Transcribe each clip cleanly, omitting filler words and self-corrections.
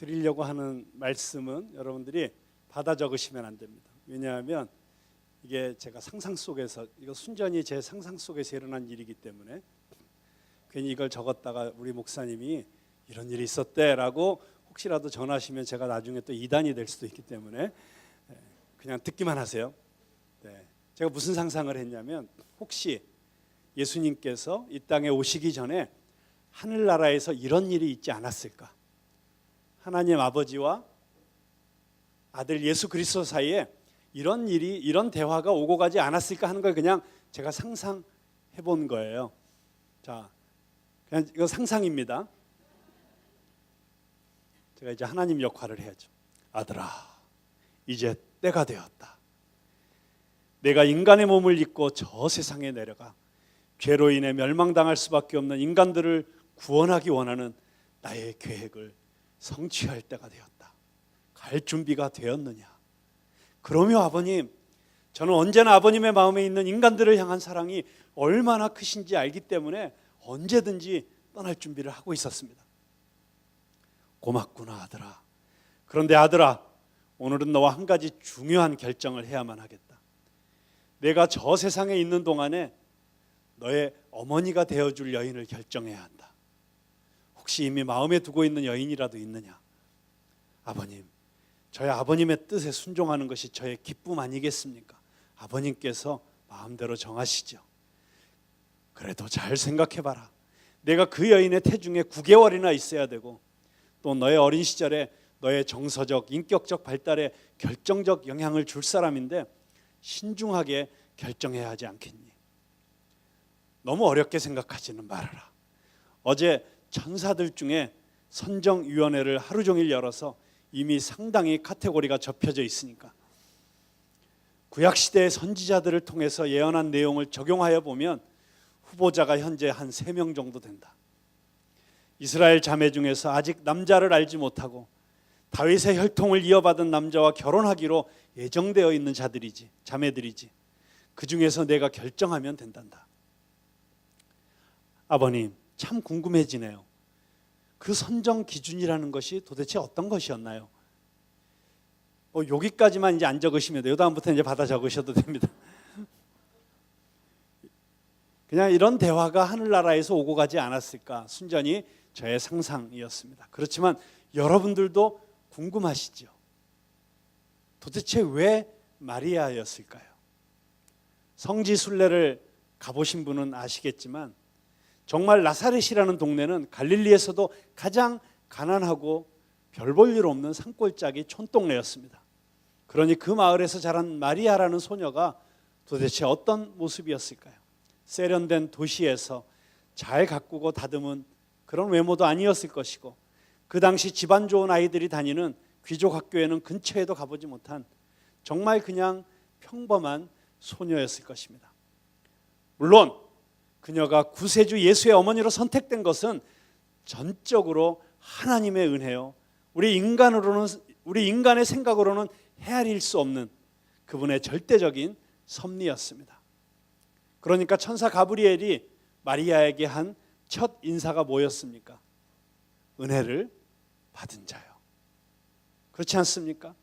드리려고 하는 말씀은 여러분들이 받아 적으시면 안 됩니다. 왜냐하면 이게 제가 상상 속에서, 이거 순전히 제 상상 속에서 일어난 일이기 때문에 괜히 이걸 적었다가 우리 목사님이 이런 일이 있었대라고 혹시라도 전하시면 제가 나중에 또 이단이 될 수도 있기 때문에 그냥 듣기만 하세요. 제가 무슨 상상을 했냐면, 혹시 예수님께서 이 땅에 오시기 전에 하늘나라에서 이런 일이 있지 않았을까? 하나님 아버지와 아들 예수 그리스도 사이에 이런 일이, 이런 대화가 오고 가지 않았을까 하는 걸 그냥 제가 상상해 본 거예요. 자, 그냥 이거 상상입니다. 제가 이제 하나님 역할을 해야죠. 아들아, 이제 때가 되었다. 내가 인간의 몸을 입고 저 세상에 내려가 죄로 인해 멸망당할 수밖에 없는 인간들을 구원하기 원하는 나의 계획을 성취할 때가 되었다. 갈 준비가 되었느냐? 그러며 아버님, 저는 언제나 아버님의 마음에 있는 인간들을 향한 사랑이 얼마나 크신지 알기 때문에 언제든지 떠날 준비를 하고 있었습니다. 고맙구나 아들아. 그런데 아들아, 오늘은 너와 한 가지 중요한 결정을 해야만 하겠다. 내가 저 세상에 있는 동안에 너의 어머니가 되어줄 여인을 결정해야 한다. 혹시 이미 마음에 두고 있는 여인이라도 있느냐? 아버님, 저희 아버님의 뜻에 순종하는 것이 저의 기쁨 아니겠습니까? 아버님께서 마음대로 정하시죠. 그래도 잘 생각해봐라. 내가 그 여인의 태중에 9개월이나 있어야 되고, 또 너의 어린 시절에 너의 정서적, 인격적 발달에 결정적 영향을 줄 사람인데 신중하게 결정해야 하지 않겠니? 너무 어렵게 생각하지는 말아라. 어제 천사들 중에 선정위원회를 하루 종일 열어서 이미 상당히 카테고리가 접혀져 있으니까 구약시대의 선지자들을 통해서 예언한 내용을 적용하여 보면 후보자가 현재 한 3명 정도 된다. 이스라엘 자매 중에서 아직 남자를 알지 못하고 다윗의 혈통을 이어받은 남자와 결혼하기로 예정되어 있는 자들이지, 자매들이지. 그 중에서 내가 결정하면 된단다. 아버님, 참 궁금해지네요. 그 선정 기준이라는 것이 도대체 어떤 것이었나요? 여기까지만 이제 안 적으시면 돼요. 다음부터 이제 받아 적으셔도 됩니다. 그냥 이런 대화가 하늘나라에서 오고 가지 않았을까? 순전히 저의 상상이었습니다. 그렇지만 여러분들도 궁금하시죠? 도대체 왜 마리아였을까요? 성지 순례를 가보신 분은 아시겠지만 정말 나사렛이라는 동네는 갈릴리에서도 가장 가난하고 별 볼 일 없는 산골짜기 촌동네였습니다. 그러니 그 마을에서 자란 마리아라는 소녀가 도대체 어떤 모습이었을까요? 세련된 도시에서 잘 가꾸고 다듬은 그런 외모도 아니었을 것이고, 그 당시 집안 좋은 아이들이 다니는 귀족 학교에는 근처에도 가보지 못한 정말 그냥 평범한 소녀였을 것입니다. 물론 그녀가 구세주 예수의 어머니로 선택된 것은 전적으로 하나님의 은혜요, 우리 인간의 생각으로는 헤아릴 수 없는 그분의 절대적인 섭리였습니다. 그러니까 천사 가브리엘이 마리아에게 한 첫 인사가 뭐였습니까? 은혜를 받은 자요. 그렇지 않습니까?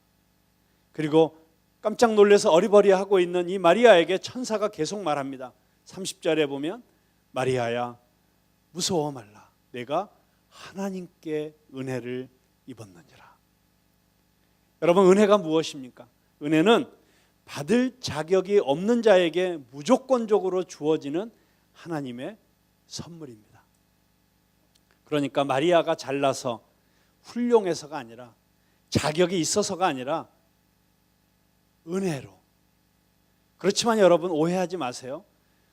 그리고 깜짝 놀라서 어리버리하고 있는 이 마리아에게 천사가 계속 말합니다. 30절에 보면 마리아야, 무서워 말라. 내가 하나님께 은혜를 입었느니라. 여러분, 은혜가 무엇입니까? 은혜는 받을 자격이 없는 자에게 무조건적으로 주어지는 하나님의 선물입니다. 그러니까 마리아가 잘나서 훌륭해서가 아니라, 자격이 있어서가 아니라 은혜로. 그렇지만 여러분, 오해하지 마세요.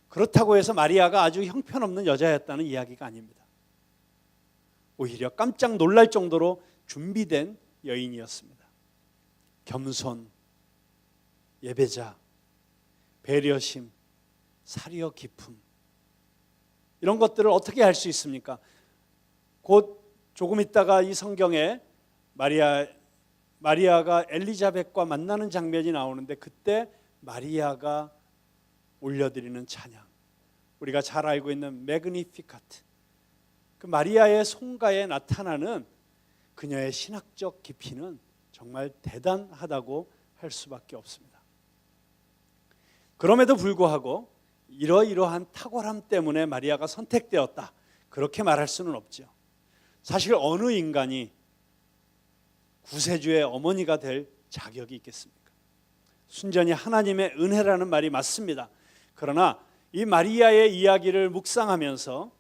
그렇다고 해서 마리아가 아주 형편없는 여자였다는 이야기가 아닙니다. 오히려 깜짝 놀랄 정도로 준비된 여인이었습니다. 겸손, 예배자, 배려심, 사려 깊음, 이런 것들을 어떻게 할 수 있습니까? 곧 조금 있다가 이 성경에 마리아가 엘리자벳과 만나는 장면이 나오는데, 그때 마리아가 올려드리는 찬양, 우리가 잘 알고 있는 매그니피카트, 그 마리아의 송가에 나타나는 그녀의 신학적 깊이는 정말 대단하다고 할 수밖에 없습니다. 그럼에도 불구하고 이러이러한 탁월함 때문에 마리아가 선택되었다, 그렇게 말할 수는 없죠. 사실 어느 인간이 구세주의 어머니가 될 자격이 있겠습니까? 순전히 하나님의 은혜라는 말이 맞습니다. 그러나 이 마리아의 이야기를 묵상하면서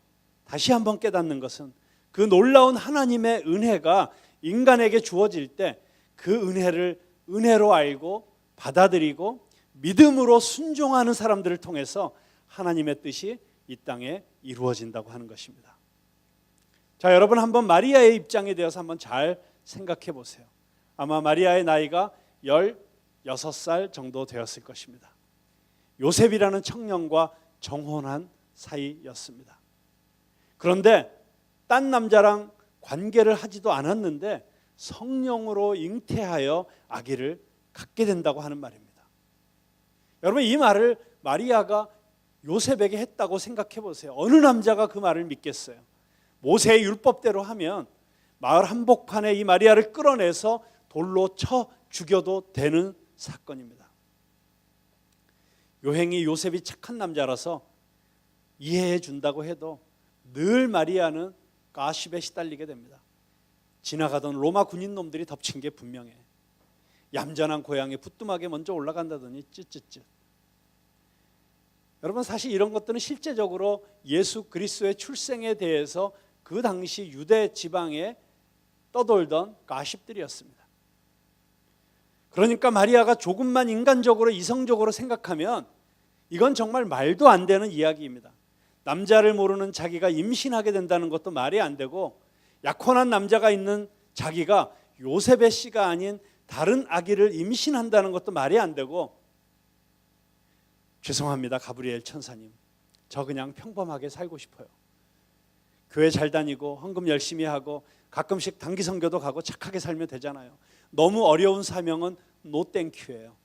다시 한번 깨닫는 것은 그 놀라운 하나님의 은혜가 인간에게 주어질 때 그 은혜를 은혜로 알고 받아들이고 믿음으로 순종하는 사람들을 통해서 하나님의 뜻이 이 땅에 이루어진다고 하는 것입니다. 자, 여러분 한번 마리아의 입장에 대해서 한번 잘 생각해 보세요. 아마 마리아의 나이가 16살 정도 되었을 것입니다. 요셉이라는 청년과 정혼한 사이였습니다. 그런데 딴 남자랑 관계를 하지도 않았는데 성령으로 잉태하여 아기를 갖게 된다고 하는 말입니다. 여러분, 이 말을 마리아가 요셉에게 했다고 생각해 보세요. 어느 남자가 그 말을 믿겠어요? 모세의 율법대로 하면 마을 한복판에 이 마리아를 끌어내서 돌로 쳐 죽여도 되는 사건입니다. 요행이 요셉이 착한 남자라서 이해해 준다고 해도 늘 마리아는 가십에 시달리게 됩니다. 지나가던 로마 군인놈들이 덮친 게 분명해. 얌전한 고양이 부뚜막에 먼저 올라간다더니 쯧쯧쯧. 여러분, 사실 이런 것들은 실제적으로 예수 그리스도의 출생에 대해서 그 당시 유대 지방에 떠돌던 가십들이었습니다. 그러니까 마리아가 조금만 인간적으로 이성적으로 생각하면 이건 정말 말도 안 되는 이야기입니다. 남자를 모르는 자기가 임신하게 된다는 것도 말이 안 되고, 약혼한 남자가 있는 자기가 요셉의 씨가 아닌 다른 아기를 임신한다는 것도 말이 안 되고, 죄송합니다 가브리엘 천사님, 저 그냥 평범하게 살고 싶어요. 교회 잘 다니고 헌금 열심히 하고 가끔씩 단기 선교도 가고 착하게 살면 되잖아요. 너무 어려운 사명은 노 땡큐예요.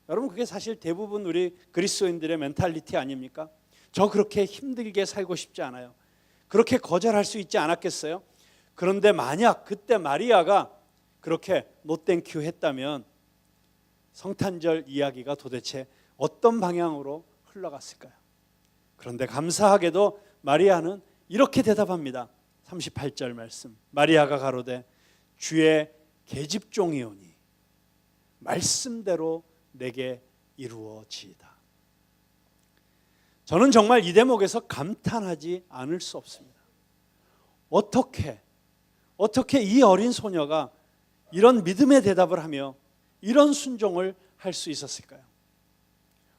여러분, 그게 사실 대부분 우리 그리스도인들의 멘탈리티 아닙니까? 저 그렇게 힘들게 살고 싶지 않아요. 그렇게 거절할 수 있지 않았겠어요? 그런데 만약 그때 마리아가 그렇게 노 땡큐 했다면 성탄절 이야기가 도대체 어떤 방향으로 흘러갔을까요? 그런데 감사하게도 마리아는 이렇게 대답합니다. 38절 말씀. 마리아가 가로되 주의 계집종이오니 말씀대로 내게 이루어지이다. 저는 정말 이 대목에서 감탄하지 않을 수 없습니다. 어떻게 이 어린 소녀가 이런 믿음의 대답을 하며 이런 순종을 할 수 있었을까요?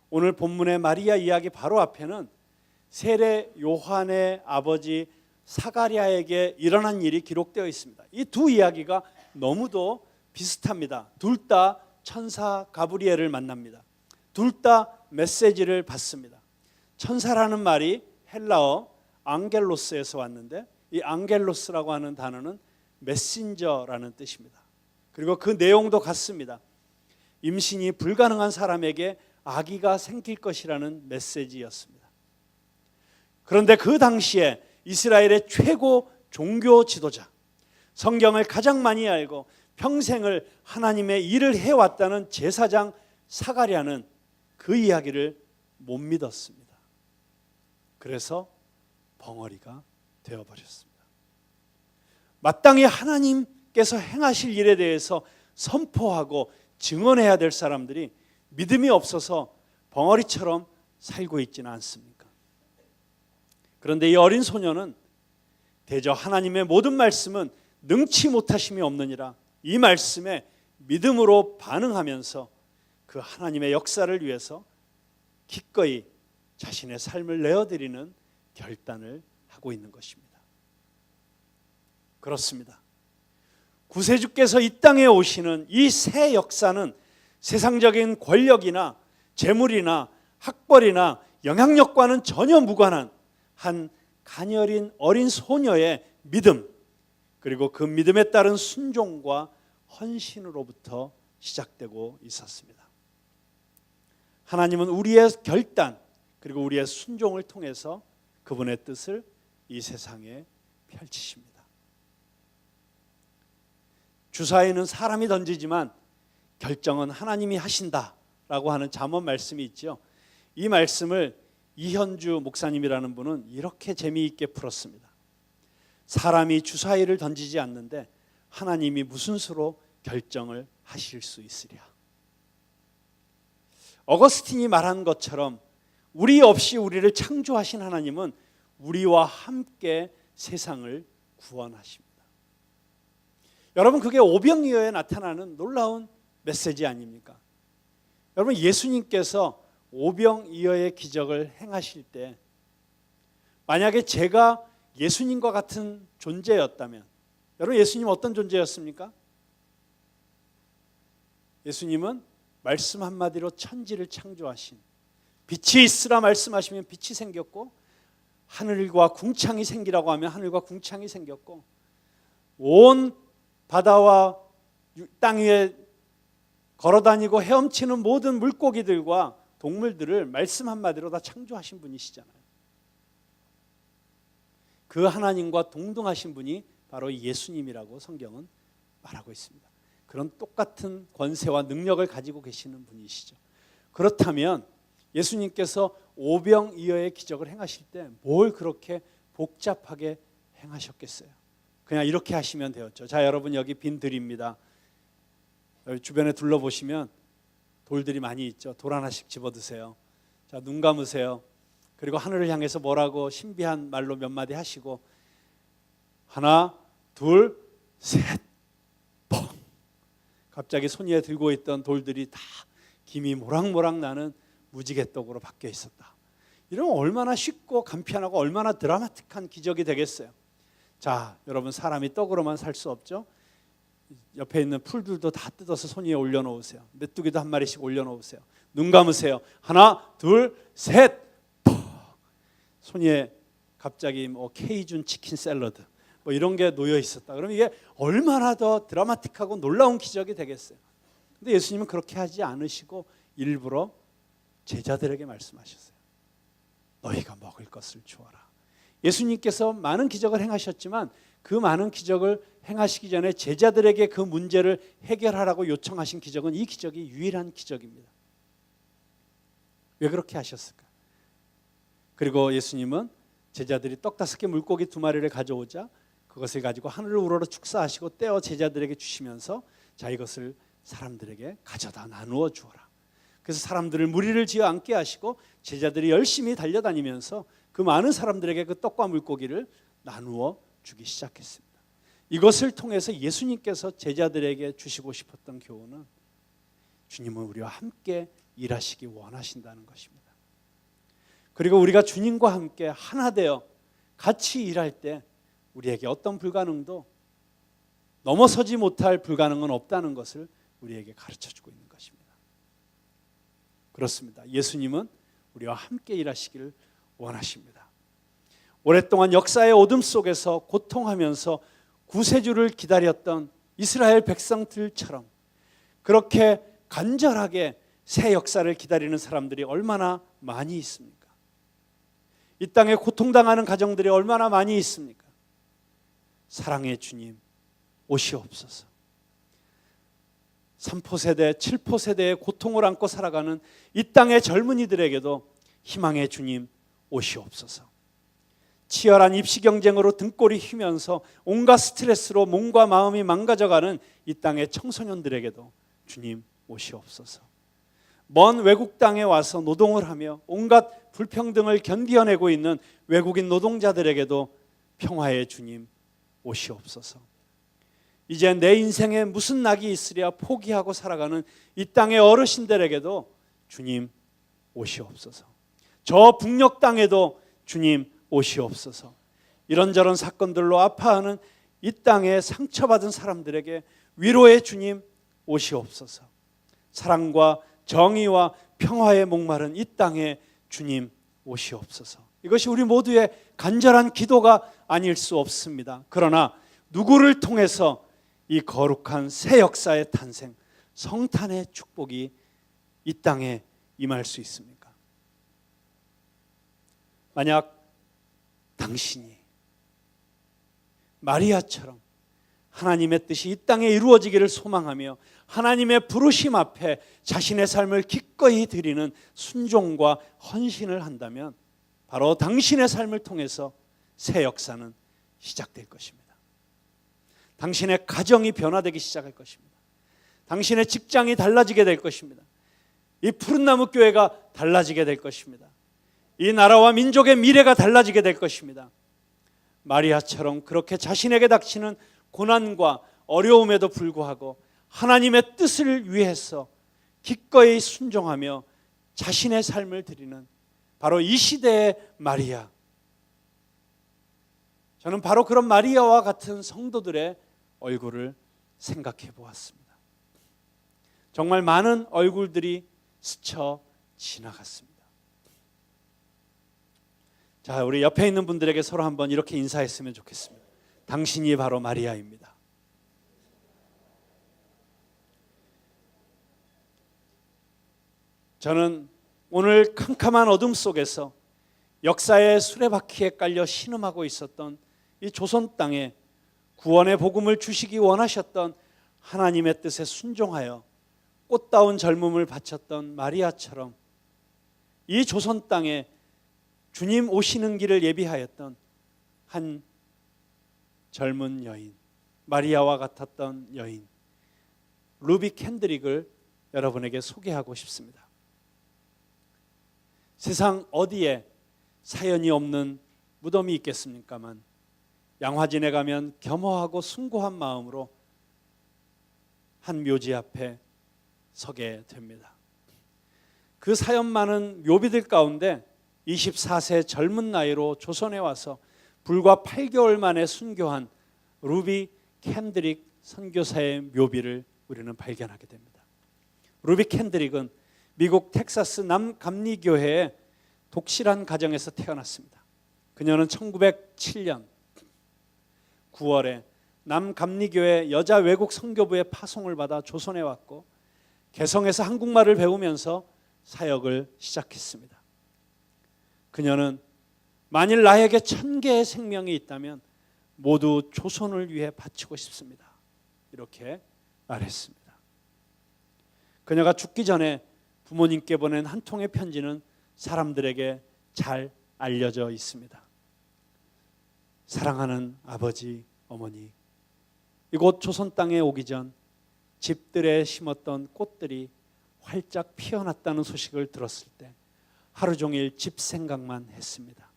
오늘 본문의 마리아 이야기 바로 앞에는 세례 요한의 아버지 사가랴에게 일어난 일이 기록되어 있습니다. 이 두 이야기가 너무도 비슷합니다. 둘 다 천사 가브리엘을 만납니다. 둘 다 메시지를 받습니다. 천사라는 말이 헬라어 앙겔로스에서 왔는데, 이 앙겔로스라고 하는 단어는 메신저라는 뜻입니다. 그리고 그 내용도 같습니다. 임신이 불가능한 사람에게 아기가 생길 것이라는 메시지였습니다. 그런데 그 당시에 이스라엘의 최고 종교 지도자, 성경을 가장 많이 알고 평생을 하나님의 일을 해왔다는 제사장 사가랴는 그 이야기를 못 믿었습니다. 그래서 벙어리가 되어버렸습니다. 마땅히 하나님께서 행하실 일에 대해서 선포하고 증언해야 될 사람들이 믿음이 없어서 벙어리처럼 살고 있지는 않습니까? 그런데 이 어린 소녀는 대저 하나님의 모든 말씀은 능치 못하심이 없느니라, 이 말씀에 믿음으로 반응하면서 그 하나님의 역사를 위해서 기꺼이 자신의 삶을 내어드리는 결단을 하고 있는 것입니다. 그렇습니다. 구세주께서 이 땅에 오시는 이 새 역사는 세상적인 권력이나 재물이나 학벌이나 영향력과는 전혀 무관한 한 가녀린 어린 소녀의 믿음, 그리고 그 믿음에 따른 순종과 헌신으로부터 시작되고 있었습니다. 하나님은 우리의 결단 그리고 우리의 순종을 통해서 그분의 뜻을 이 세상에 펼치십니다. 주사위는 사람이 던지지만 결정은 하나님이 하신다라고 하는 잠언 말씀이 있죠. 이 말씀을 이현주 목사님이라는 분은 이렇게 재미있게 풀었습니다. 사람이 주사위를 던지지 않는데 하나님이 무슨 수로 결정을 하실 수 있으랴. 어거스틴이 말한 것처럼 우리 없이 우리를 창조하신 하나님은 우리와 함께 세상을 구원하십니다. 여러분, 그게 오병이어에 나타나는 놀라운 메시지 아닙니까? 여러분, 예수님께서 오병이어의 기적을 행하실 때 만약에 제가 예수님과 같은 존재였다면, 여러분, 예수님 어떤 존재였습니까? 예수님은 말씀 한마디로 천지를 창조하신, 빛이 있으라 말씀하시면 빛이 생겼고, 하늘과 궁창이 생기라고 하면 하늘과 궁창이 생겼고, 온 바다와 땅 위에 걸어다니고 헤엄치는 모든 물고기들과 동물들을 말씀 한마디로 다 창조하신 분이시잖아요. 그 하나님과 동등하신 분이 바로 예수님이라고 성경은 말하고 있습니다. 그런 똑같은 권세와 능력을 가지고 계시는 분이시죠. 그렇다면 예수님께서 오병이어의 기적을 행하실 때 뭘 그렇게 복잡하게 행하셨겠어요? 그냥 이렇게 하시면 되었죠. 자, 여러분, 여기 빈 들입니다. 여기 주변에 둘러보시면 돌들이 많이 있죠. 돌 하나씩 집어드세요. 자, 눈 감으세요. 그리고 하늘을 향해서 뭐라고 신비한 말로 몇 마디 하시고, 하나, 둘, 셋, 펑. 갑자기 손 위에 들고 있던 돌들이 다 김이 모락모락 나는 무지개떡으로 바뀌어 있었다. 이러면 얼마나 쉽고 간편하고 얼마나 드라마틱한 기적이 되겠어요. 자, 여러분, 사람이 떡으로만 살 수 없죠. 옆에 있는 풀들도 다 뜯어서 손 위에 올려놓으세요. 메뚜기도 한 마리씩 올려놓으세요. 눈 감으세요. 하나, 둘, 셋, 손 위에 갑자기 케이준 치킨 샐러드 이런 게 놓여 있었다. 그러면 이게 얼마나 더 드라마틱하고 놀라운 기적이 되겠어요. 근데 예수님은 그렇게 하지 않으시고 일부러 제자들에게 말씀하셨어요. 너희가 먹을 것을 주어라. 예수님께서 많은 기적을 행하셨지만 그 많은 기적을 행하시기 전에 제자들에게 그 문제를 해결하라고 요청하신 기적은 이 기적이 유일한 기적입니다. 왜 그렇게 하셨을까? 그리고 예수님은 제자들이 떡 5개 물고기 2마리를 가져오자 그것을 가지고 하늘을 우러러 축사하시고 떼어 제자들에게 주시면서 자, 이것을 사람들에게 가져다 나누어 주어라. 그래서 사람들을 무리를 지어 앉게 하시고 제자들이 열심히 달려다니면서 그 많은 사람들에게 그 떡과 물고기를 나누어 주기 시작했습니다. 이것을 통해서 예수님께서 제자들에게 주시고 싶었던 교훈은 주님은 우리와 함께 일하시기 원하신다는 것입니다. 그리고 우리가 주님과 함께 하나 되어 같이 일할 때 우리에게 어떤 불가능도 넘어서지 못할 불가능은 없다는 것을 우리에게 가르쳐주고 있는 것입니다. 그렇습니다. 예수님은 우리와 함께 일하시기를 원하십니다. 오랫동안 역사의 어둠 속에서 고통하면서 구세주를 기다렸던 이스라엘 백성들처럼 그렇게 간절하게 새 역사를 기다리는 사람들이 얼마나 많이 있습니까? 이 땅에 고통당하는 가정들이 얼마나 많이 있습니까? 사랑의 주님 오시옵소서. 3포 세대, 7포 세대의 고통을 안고 살아가는 이 땅의 젊은이들에게도 희망의 주님 오시옵소서. 치열한 입시 경쟁으로 등골이 휘면서 온갖 스트레스로 몸과 마음이 망가져가는 이 땅의 청소년들에게도 주님 오시옵소서. 먼 외국 땅에 와서 노동을 하며 온갖 불평등을 견디어내고 있는 외국인 노동자들에게도 평화의 주님 오시옵소서. 이제 내 인생에 무슨 낙이 있으랴 포기하고 살아가는 이 땅의 어르신들에게도 주님 오시옵소서. 저 북녘 땅에도 주님 오시옵소서. 이런저런 사건들로 아파하는 이 땅에 상처받은 사람들에게 위로의 주님 오시옵소서. 사랑과 정의와 평화에 목마른 이 땅에 주님 오시옵소서. 이것이 우리 모두의 간절한 기도가 아닐 수 없습니다. 그러나 누구를 통해서 이 거룩한 새 역사의 탄생, 성탄의 축복이 이 땅에 임할 수 있습니까? 만약 당신이 마리아처럼 하나님의 뜻이 이 땅에 이루어지기를 소망하며 하나님의 부르심 앞에 자신의 삶을 기꺼이 드리는 순종과 헌신을 한다면 바로 당신의 삶을 통해서 새 역사는 시작될 것입니다. 당신의 가정이 변화되기 시작할 것입니다. 당신의 직장이 달라지게 될 것입니다. 이 푸른나무 교회가 달라지게 될 것입니다. 이 나라와 민족의 미래가 달라지게 될 것입니다. 마리아처럼 그렇게 자신에게 닥치는 고난과 어려움에도 불구하고 하나님의 뜻을 위해서 기꺼이 순종하며 자신의 삶을 드리는 바로 이 시대의 마리아, 저는 바로 그런 마리아와 같은 성도들의 얼굴을 생각해 보았습니다. 정말 많은 얼굴들이 스쳐 지나갔습니다. 자, 우리 옆에 있는 분들에게 서로 한번 이렇게 인사했으면 좋겠습니다. 당신이 바로 마리아입니다. 저는 오늘 캄캄한 어둠 속에서 역사의 수레바퀴에 깔려 신음하고 있었던 이 조선 땅에 구원의 복음을 주시기 원하셨던 하나님의 뜻에 순종하여 꽃다운 젊음을 바쳤던 마리아처럼 이 조선 땅에 주님 오시는 길을 예비하였던 한 젊은 여인, 마리아와 같았던 여인 루비 캔드릭을 여러분에게 소개하고 싶습니다. 세상 어디에 사연이 없는 무덤이 있겠습니까만 양화진에 가면 겸허하고 숭고한 마음으로 한 묘지 앞에 서게 됩니다. 그 사연 많은 묘비들 가운데 24세 젊은 나이로 조선에 와서 불과 8개월 만에 순교한 루비 캔드릭 선교사의 묘비를 우리는 발견하게 됩니다. 루비 캔드릭은 미국 텍사스 남감리교회의 독실한 가정에서 태어났습니다. 그녀는 1907년 9월에 남감리교회 여자 외국 선교부의 파송을 받아 조선에 왔고 개성에서 한국말을 배우면서 사역을 시작했습니다. 그녀는 만일 나에게 1000개의 생명이 있다면 모두 조선을 위해 바치고 싶습니다. 이렇게 말했습니다. 그녀가 죽기 전에 부모님께 보낸 한 통의 편지는 사람들에게 잘 알려져 있습니다. 사랑하는 아버지, 어머니, 이곳 조선 땅에 오기 전 집들에 심었던 꽃들이 활짝 피어났다는 소식을 들었을 때 하루 종일 집 생각만 했습니다.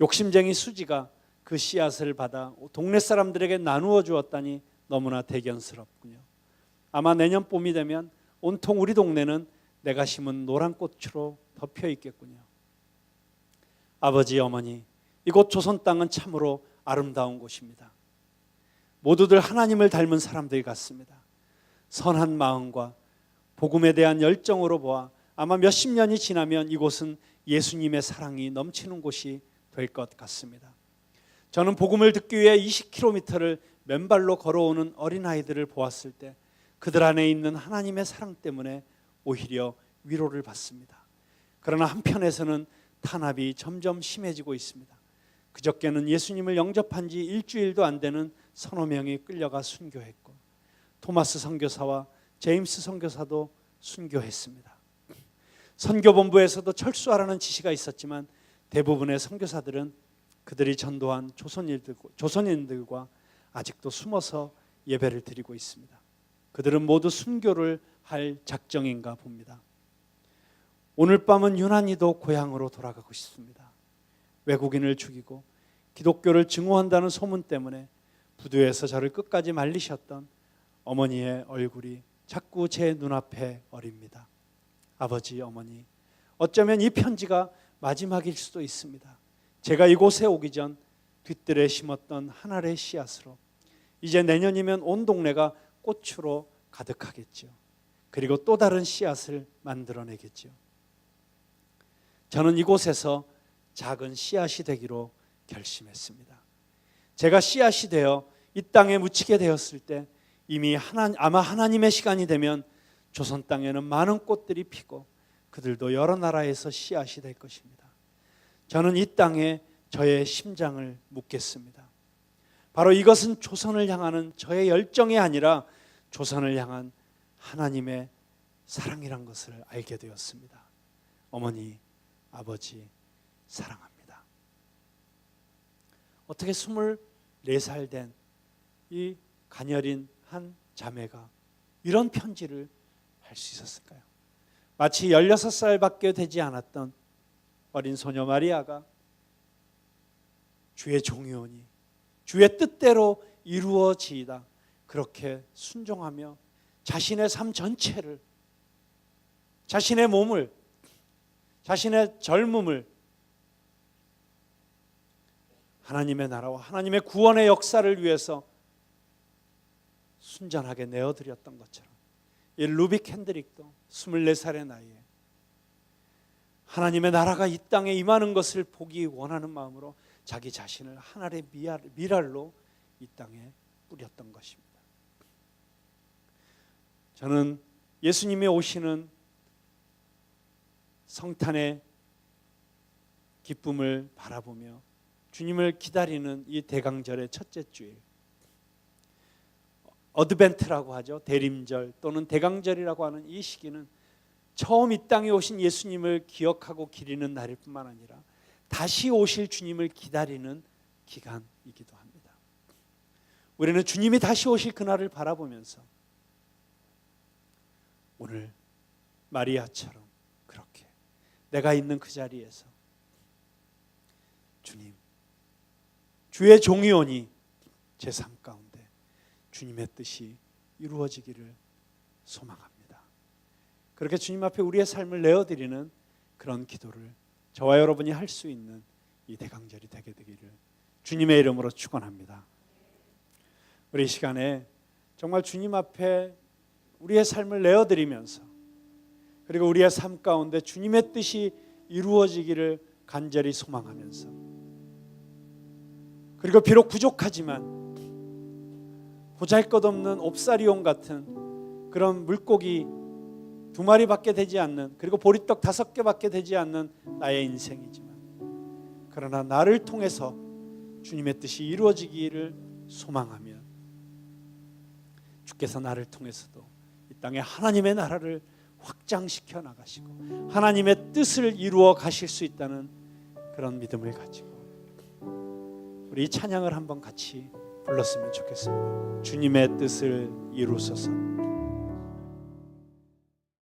욕심쟁이 수지가 그 씨앗을 받아 동네 사람들에게 나누어 주었다니 너무나 대견스럽군요. 아마 내년 봄이 되면 온통 우리 동네는 내가 심은 노란 꽃으로 덮여 있겠군요. 아버지, 어머니, 이곳 조선 땅은 참으로 아름다운 곳입니다. 모두들 하나님을 닮은 사람들 같습니다. 선한 마음과 복음에 대한 열정으로 보아 아마 몇십 년이 지나면 이곳은 예수님의 사랑이 넘치는 곳이 될 것 같습니다. 저는 복음을 듣기 위해 20km를 맨발로 걸어오는 어린아이들을 보았을 때 그들 안에 있는 하나님의 사랑 때문에 오히려 위로를 받습니다. 그러나 한편에서는 탄압이 점점 심해지고 있습니다. 그저께는 예수님을 영접한 지 일주일도 안 되는 서너 명이 끌려가 순교했고 토마스 선교사와 제임스 선교사도 순교했습니다. 선교본부에서도 철수하라는 지시가 있었지만 대부분의 선교사들은 그들이 전도한 조선인들과 아직도 숨어서 예배를 드리고 있습니다. 그들은 모두 순교를 할 작정인가 봅니다. 오늘 밤은 유난히도 고향으로 돌아가고 싶습니다. 외국인을 죽이고 기독교를 증오한다는 소문 때문에 부두에서 저를 끝까지 말리셨던 어머니의 얼굴이 자꾸 제 눈앞에 어립니다. 아버지, 어머니, 어쩌면 이 편지가 마지막일 수도 있습니다. 제가 이곳에 오기 전 뒤뜰에 심었던 한 알의 씨앗으로 이제 내년이면 온 동네가 꽃으로 가득하겠죠. 그리고 또 다른 씨앗을 만들어내겠죠. 저는 이곳에서 작은 씨앗이 되기로 결심했습니다. 제가 씨앗이 되어 이 땅에 묻히게 되었을 때 이미 아마 하나님의 시간이 되면 조선 땅에는 많은 꽃들이 피고 그들도 여러 나라에서 씨앗이 될 것입니다. 저는 이 땅에 저의 심장을 묻겠습니다. 바로 이것은 조선을 향하는 저의 열정이 아니라 조선을 향한 하나님의 사랑이란 것을 알게 되었습니다. 어머니, 아버지 사랑합니다. 어떻게 24살 된 이 가녀린 한 자매가 이런 편지를 할 수 있었을까요? 마치 16살밖에 되지 않았던 어린 소녀 마리아가 주의 종이오니 주의 뜻대로 이루어지이다, 그렇게 순종하며 자신의 삶 전체를, 자신의 몸을, 자신의 젊음을 하나님의 나라와 하나님의 구원의 역사를 위해서 순전하게 내어드렸던 것처럼, 이 루비 켄드릭도 24살의 나이에 하나님의 나라가 이 땅에 임하는 것을 보기 원하는 마음으로 자기 자신을 하늘의 미랄로 이 땅에 뿌렸던 것입니다. 저는 예수님이 오시는 성탄의 기쁨을 바라보며 주님을 기다리는 이 대강절의 첫째 주일, 어드벤트라고 하죠. 대림절 또는 대강절이라고 하는 이 시기는 처음 이 땅에 오신 예수님을 기억하고 기리는 날일 뿐만 아니라 다시 오실 주님을 기다리는 기간이기도 합니다. 우리는 주님이 다시 오실 그날을 바라보면서 오늘 마리아처럼 그렇게 내가 있는 그 자리에서 주님, 주의 종이오니 제 삶 가운데 주님의 뜻이 이루어지기를 소망합니다. 그렇게 주님 앞에 우리의 삶을 내어드리는 그런 기도를 저와 여러분이 할 수 있는 이 대강절이 되게 되기를 주님의 이름으로 축원합니다. 우리 이 시간에 정말 주님 앞에 우리의 삶을 내어드리면서, 그리고 우리의 삶 가운데 주님의 뜻이 이루어지기를 간절히 소망하면서, 그리고 비록 부족하지만 보잘것없는 옵사리온 같은 그런 물고기 2마리밖에 되지 않는, 그리고 보리떡 5개밖에 되지 않는 나의 인생이지만, 그러나 나를 통해서 주님의 뜻이 이루어지기를 소망하며 주께서 나를 통해서도 이 땅에 하나님의 나라를 확장시켜 나가시고 하나님의 뜻을 이루어 가실 수 있다는 그런 믿음을 가지고 우리 찬양을 한번 같이 불렀으면 좋겠습니다. 주님의 뜻을 이루소서.